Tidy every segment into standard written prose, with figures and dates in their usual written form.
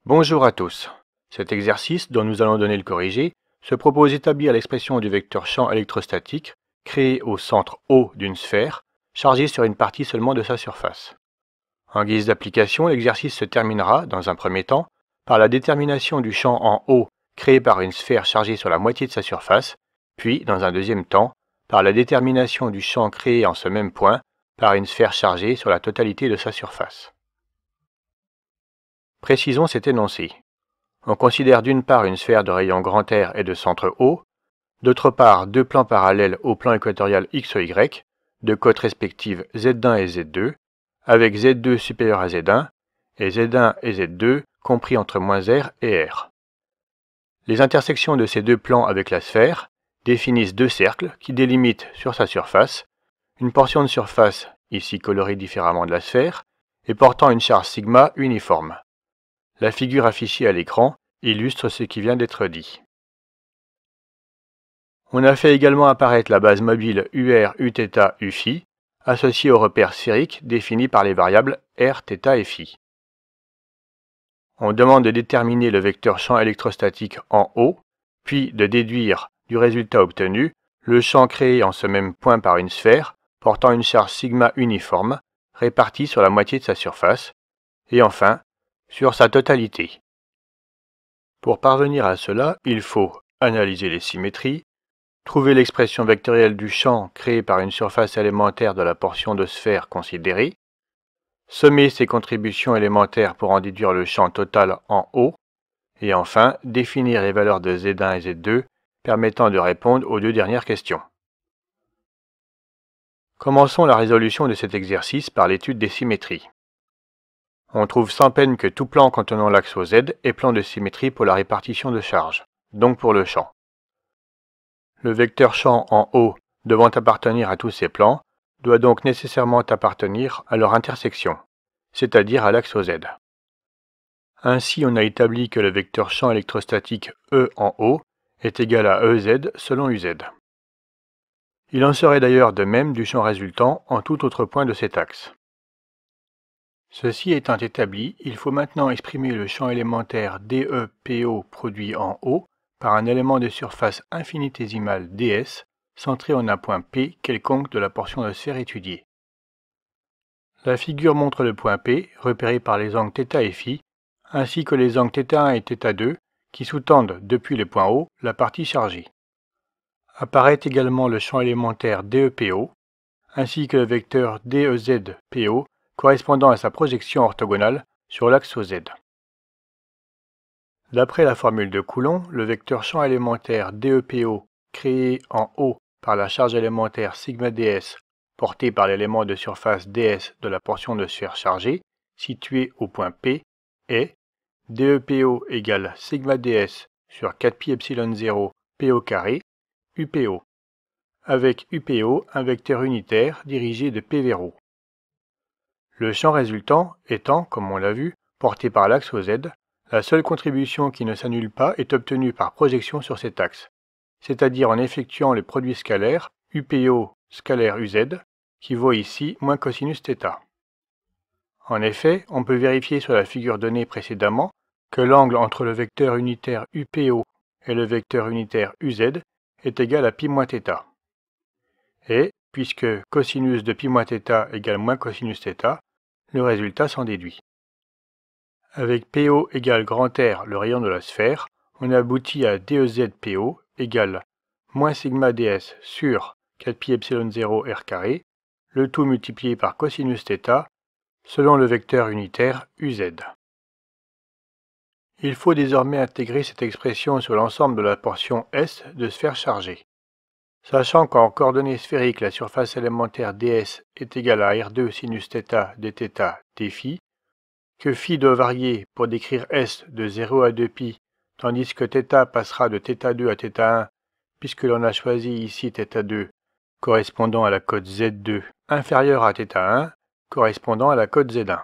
Bonjour à tous. Cet exercice, dont nous allons donner le corrigé, se propose d'établir l'expression du vecteur champ électrostatique créé au centre O d'une sphère, chargée sur une partie seulement de sa surface. En guise d'application, l'exercice se terminera, dans un premier temps, par la détermination du champ en O créé par une sphère chargée sur la moitié de sa surface, puis, dans un deuxième temps, par la détermination du champ créé en ce même point par une sphère chargée sur la totalité de sa surface. Précisons cet énoncé. On considère d'une part une sphère de rayon grand R et de centre O, d'autre part deux plans parallèles au plan équatorial X et Y, de côtes respectives Z1 et Z2, avec Z2 supérieur à Z1, et Z1 et Z2 compris entre -R et R. Les intersections de ces deux plans avec la sphère définissent deux cercles qui délimitent sur sa surface une portion de surface, ici colorée différemment de la sphère, et portant une charge sigma uniforme. La figure affichée à l'écran illustre ce qui vient d'être dit. On a fait également apparaître la base mobile UR, Uθ, Uφ, associée au repère sphérique défini par les variables R, θ et φ. On demande de déterminer le vecteur champ électrostatique en O, puis de déduire du résultat obtenu le champ créé en ce même point par une sphère portant une charge sigma uniforme répartie sur la moitié de sa surface, et enfin sur sa totalité. Pour parvenir à cela, il faut analyser les symétries, trouver l'expression vectorielle du champ créé par une surface élémentaire de la portion de sphère considérée, sommer ses contributions élémentaires pour en déduire le champ total en O, et enfin définir les valeurs de Z1 et Z2 permettant de répondre aux deux dernières questions. Commençons la résolution de cet exercice par l'étude des symétries. On trouve sans peine que tout plan contenant l'axe OZ est plan de symétrie pour la répartition de charge, donc pour le champ. Le vecteur champ en O devant appartenir à tous ces plans doit donc nécessairement appartenir à leur intersection, c'est-à-dire à l'axe OZ. Ainsi, on a établi que le vecteur champ électrostatique E en O est égal à EZ selon UZ. Il en serait d'ailleurs de même du champ résultant en tout autre point de cet axe. Ceci étant établi, il faut maintenant exprimer le champ élémentaire DE-PO produit en O par un élément de surface infinitésimal ds centré en un point P quelconque de la portion de sphère étudiée. La figure montre le point P, repéré par les angles θ et φ, ainsi que les angles θ1 et θ2 qui sous-tendent depuis le point O la partie chargée. Apparaît également le champ élémentaire DE-PO, ainsi que le vecteur DEZ-PO correspondant à sa projection orthogonale sur l'axe OZ. D'après la formule de Coulomb, le vecteur champ élémentaire DEPO créé en O par la charge élémentaire sigma ds portée par l'élément de surface ds de la portion de sphère chargée située au point P est DEPO égale sigma ds sur 4pi epsilon 0 PO carré UPO, avec UPO un vecteur unitaire dirigé de P vers O. Le champ résultant étant, comme on l'a vu, porté par l'axe OZ, la seule contribution qui ne s'annule pas est obtenue par projection sur cet axe, c'est-à-dire en effectuant le produit scalaire UPO scalaire UZ, qui vaut ici moins cosinus θ. En effet, on peut vérifier sur la figure donnée précédemment que l'angle entre le vecteur unitaire UPO et le vecteur unitaire UZ est égal à π-θ. Et, puisque cosinus de π-θ égale moins cosinus θ, le résultat s'en déduit. Avec PO égale grand R, le rayon de la sphère, on aboutit à DEZ-PO égale moins sigma ds sur 4pi epsilon 0 r carré, le tout multiplié par cosinus θ, selon le vecteur unitaire UZ. Il faut désormais intégrer cette expression sur l'ensemble de la portion S de sphère chargée. Sachant qu'en coordonnées sphériques, la surface élémentaire ds est égale à R2 sinus θ dθ dφ, que φ doit varier pour décrire S de 0 à 2π, tandis que θ passera de θ2 à θ1, puisque l'on a choisi ici θ2 correspondant à la cote Z2 inférieure à θ1 correspondant à la cote Z1.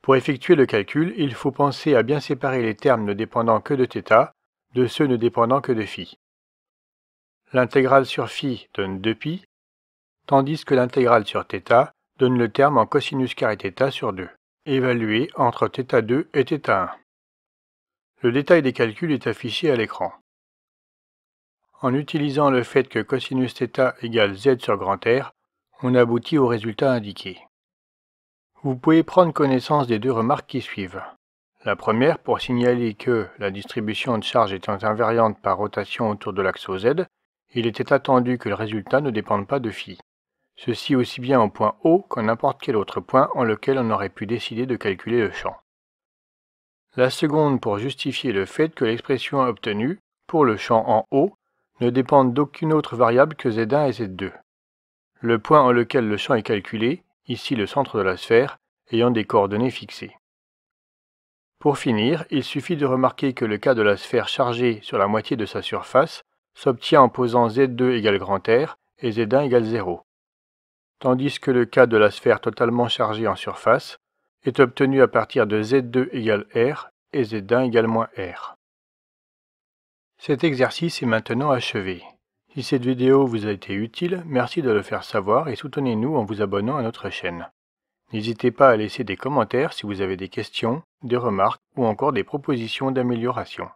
Pour effectuer le calcul, il faut penser à bien séparer les termes ne dépendant que de θ de ceux ne dépendant que de φ. L'intégrale sur φ donne 2π, tandis que l'intégrale sur θ donne le terme en cosinus carré θ sur 2, évalué entre θ2 et θ1. Le détail des calculs est affiché à l'écran. En utilisant le fait que cosinus θ égale z sur grand R, on aboutit au résultat indiqué. Vous pouvez prendre connaissance des deux remarques qui suivent. La première pour signaler que, la distribution de charge étant invariante par rotation autour de l'axe OZ, il était attendu que le résultat ne dépende pas de phi. Ceci aussi bien au point O qu'à n'importe quel autre point en lequel on aurait pu décider de calculer le champ. La seconde pour justifier le fait que l'expression obtenue, pour le champ en O, ne dépendent d'aucune autre variable que Z1 et Z2. Le point en lequel le champ est calculé, ici le centre de la sphère, ayant des coordonnées fixées. Pour finir, il suffit de remarquer que le cas de la sphère chargée sur la moitié de sa surface s'obtient en posant Z2 égale grand R et Z1 égale 0, tandis que le cas de la sphère totalement chargée en surface est obtenu à partir de Z2 égale R et Z1 égale moins R. Cet exercice est maintenant achevé. Si cette vidéo vous a été utile, merci de le faire savoir et soutenez-nous en vous abonnant à notre chaîne. N'hésitez pas à laisser des commentaires si vous avez des questions, des remarques ou encore des propositions d'amélioration.